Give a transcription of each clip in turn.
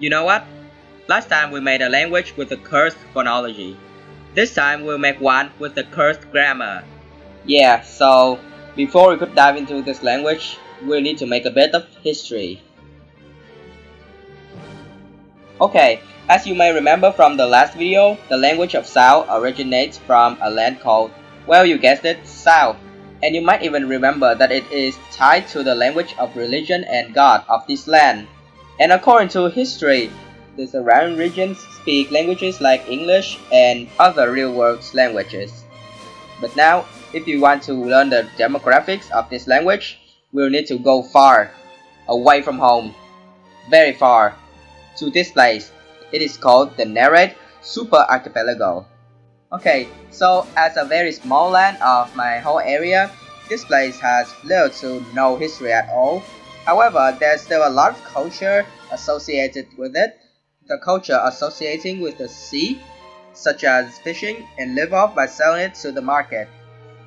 You know what? Last time we made a language with a cursed phonology. This time we'll make one with a cursed grammar. Yeah, so before we could dive into this language, we'll need to make a bit of history. Okay, as you may remember from the last video, the language of South originates from a land called, well, you guessed it, South. And you might even remember that it is tied to the language of religion and God of this land. And according to history, the surrounding regions speak languages like English and other real-world languages. But now, if you want to learn the demographics of this language, we'll need to go far, away from home, very far, to this place. It is called the Nereid Super Archipelago. Okay, so as a very small land of my whole area, this place has little to no history at all. However, there's still a lot of culture associated with it. The culture associating with the sea, such as fishing, and live off by selling it to the market.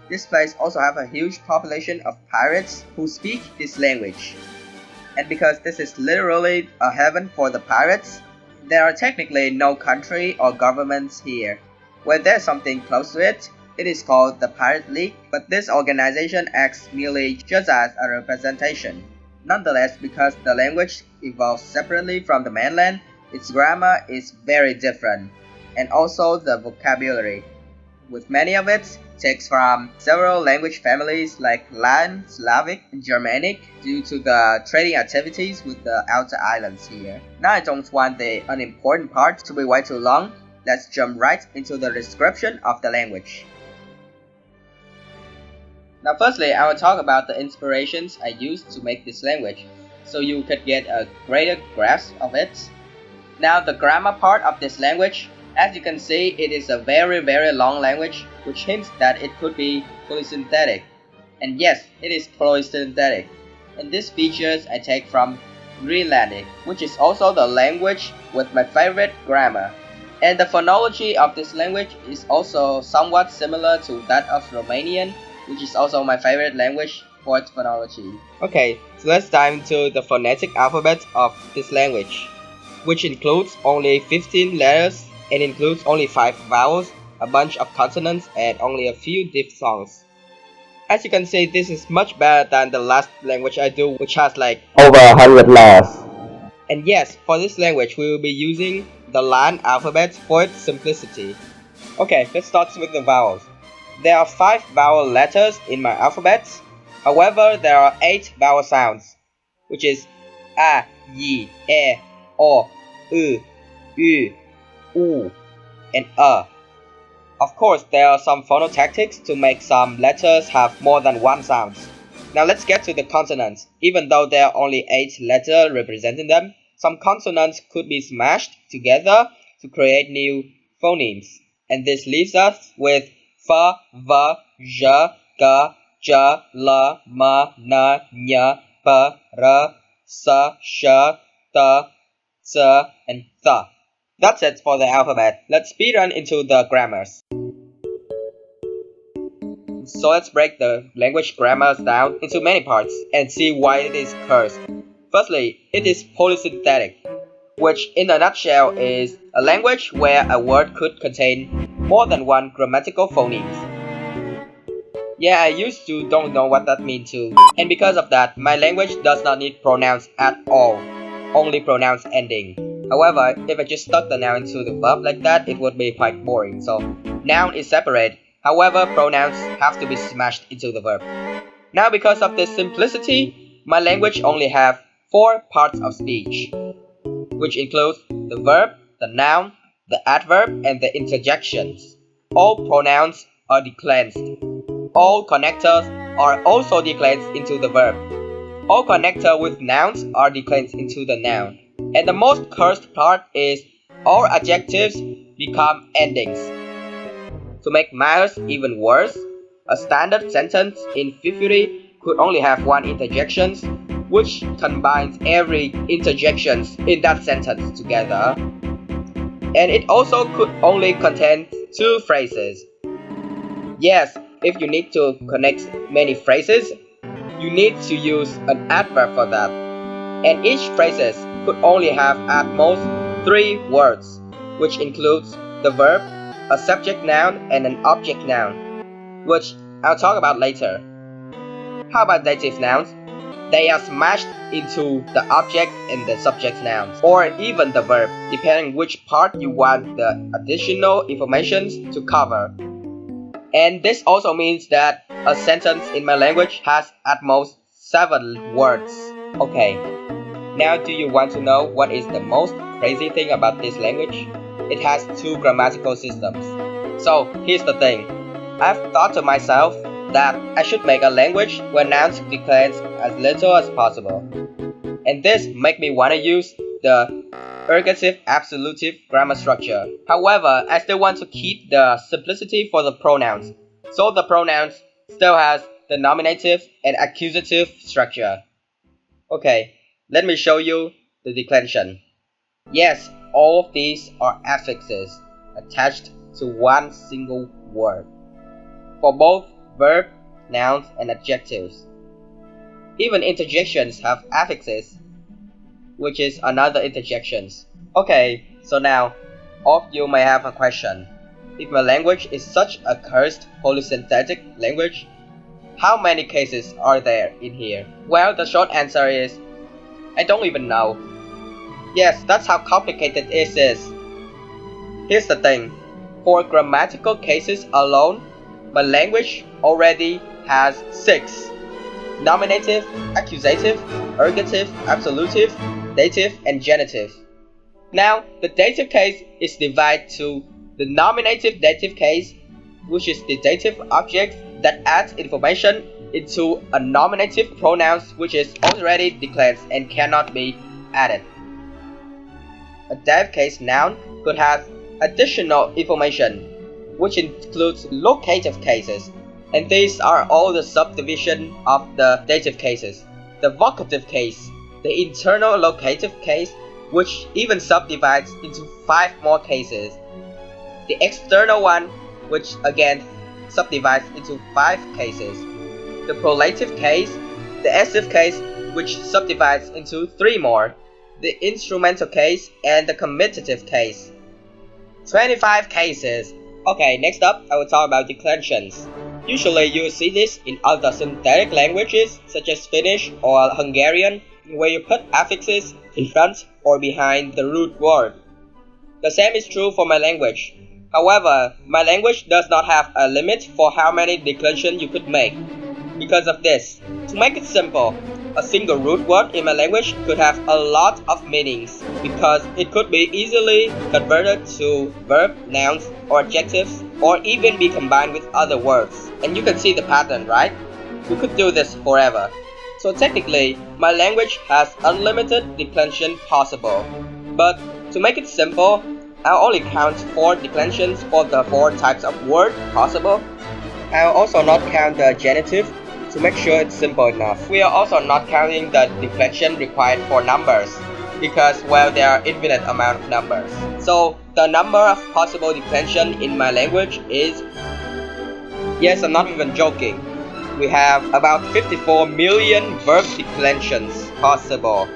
This place also have a huge population of pirates who speak this language. And because this is literally a heaven for the pirates, there are technically no country or governments here. When there's something close to it, it is called the Pirate League, but this organization acts merely just as a representation. Nonetheless, because the language evolves separately from the mainland, its grammar is very different, and also the vocabulary, with many of it takes from several language families like Latin, Slavic, and Germanic due to the trading activities with the outer islands here. Now I don't want the unimportant part to be way too long. Let's jump right into the description of the language. Now firstly, I will talk about the inspirations I used to make this language, so you could get a greater grasp of it. Now the grammar part of this language, as you can see, it is a very long language, which hints that it could be polysynthetic. And yes, it is polysynthetic. And these features I take from Greenlandic, which is also the language with my favorite grammar. And the phonology of this language is also somewhat similar to that of Romanian, which is also my favorite language for its phonology. Okay, so let's dive into the phonetic alphabet of this language, which includes only 15 letters and includes only 5 vowels, a bunch of consonants, and only a few diphthongs. As you can see, this is much better than the last language I do, which has like over 100 letters. And yes, for this language we will be using the Latin alphabet for its simplicity. Okay, let's start with the vowels. There are 5 vowel letters in my alphabet. However, there are 8 vowel sounds, which is a, y, e, o, u, ü, u, and Of course, there are some phonotactics to make some letters have more than one sound. Now let's get to the consonants. Even though there are only 8 letters representing them, some consonants could be smashed together to create new phonemes. And this leaves us with f, v, j, g, j, l, m, n, ñ, p, r, s, sh, t, z, and th. That's it for the alphabet. Let's speedrun into the grammars. So let's break the language grammars down into many parts and see why it is cursed. Firstly, it is polysynthetic, which in a nutshell is a language where a word could contain more than one grammatical phonemes. Yeah, I used to don't know what that means too. And because of that, my language does not need pronouns at all, only pronouns ending. However, if I just stuck the noun into the verb like that, it would be quite boring. So, noun is separate. However, pronouns have to be smashed into the verb. Now because of this simplicity, my language only have 4 parts of speech, which includes the verb, the noun, the adverb, and the interjections. All pronouns are decleansed. All connectors are also decleansed into the verb. All connectors with nouns are decleansed into the noun. And the most cursed part is all adjectives become endings. To make matters even worse, a standard sentence in Fifuri could only have 1 interjection, which combines every interjection in that sentence together. And it also could only contain 2 phrases. Yes, if you need to connect many phrases, you need to use an adverb for that. And each phrases could only have at most 3 words, which includes the verb, a subject noun, and an object noun, which I'll talk about later. How about dative nouns? They are smashed into the object and the subject nouns, or even the verb, depending which part you want the additional information to cover. And this also means that a sentence in my language has at most 7 words. Okay, now do you want to know what is the most crazy thing about this language? It has 2 grammatical systems. So here's the thing. I've thought to myself that I should make a language where nouns declines as little as possible. And this make me want to use the ergative absolutive grammar structure. However, I still want to keep the simplicity for the pronouns. So the pronouns still has the nominative and accusative structure. Okay, let me show you the declension. Yes, all of these are affixes attached to one single word for both verb, nouns, and adjectives. Even interjections have affixes, which is another interjections. Okay, so now, all of you may have a question. If my language is such a cursed polysynthetic language, how many cases are there in here? Well, the short answer is, I don't even know. Yes, that's how complicated it is. Here's the thing. For grammatical cases alone, my language already has 6. Nominative, accusative, ergative, absolutive, dative, and genitive. Now, the dative case is divided to the nominative dative case, which is the dative object that adds information into a nominative pronoun which is already declared and cannot be added. A dative case noun could have additional information, which includes locative cases, and these are all the subdivision of the dative cases. The vocative case, the internal locative case, which even subdivides into 5 more cases. The external one, which again subdivides into 5 cases. The prolative case, the essive case, which subdivides into 3 more. The instrumental case, and the commutative case. 25 cases. Okay, next up, I will talk about declensions. Usually you see this in other synthetic languages such as Finnish or Hungarian, where you put affixes in front or behind the root word. The same is true for my language. However, my language does not have a limit for how many declensions you could make. Because of this, to make it simple, a single root word in my language could have a lot of meanings because it could be easily converted to verb, nouns, or adjectives, or even be combined with other words. And you can see the pattern, right? You could do this forever. So technically, my language has unlimited declension possible. But to make it simple, I'll only count 4 declensions for the 4 types of word possible. I'll also not count the genitive to make sure it's simple enough. We are also not counting the declension required for numbers because, well, there are infinite amount of numbers. So the number of possible declension in my language is, yes, I'm not even joking, we have about 54 million verb declensions possible,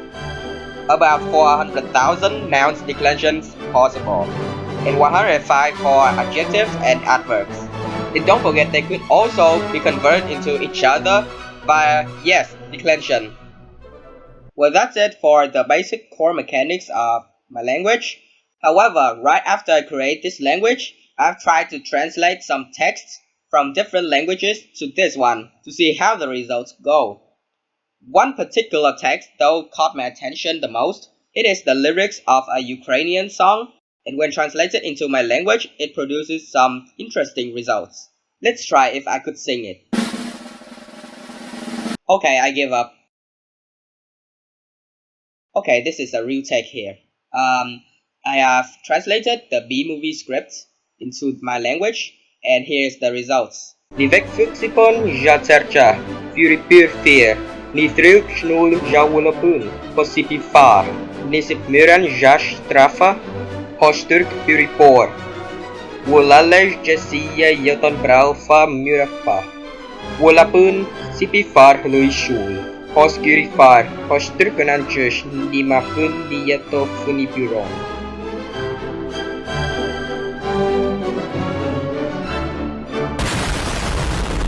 about 400,000 nouns declensions possible, and 105 for adjectives and adverbs. And don't forget they could also be converted into each other via, yes, declension. Well, that's it for the basic core mechanics of my language. However, right after I create this language, I've tried to translate some texts from different languages to this one to see how the results go. One particular text though caught my attention the most. It is the lyrics of a Ukrainian song, and when translated into my language, it produces some interesting results. Let's try if I could sing it. Okay, I give up. Okay, this is a real take here. I have translated the B-movie script into my language, and here's the results. Livek fuksipon jatercha, fury pur ni thruk schnul jawulapun, posipifar, nisip muran jash trafa, hosturk puripor. Wulalej jasiya yoton braufa murafa. Wala pun sipifar luishul. Host Gurifar, Host Turkunanchush, Hindi Mapun Niyato Funiburon.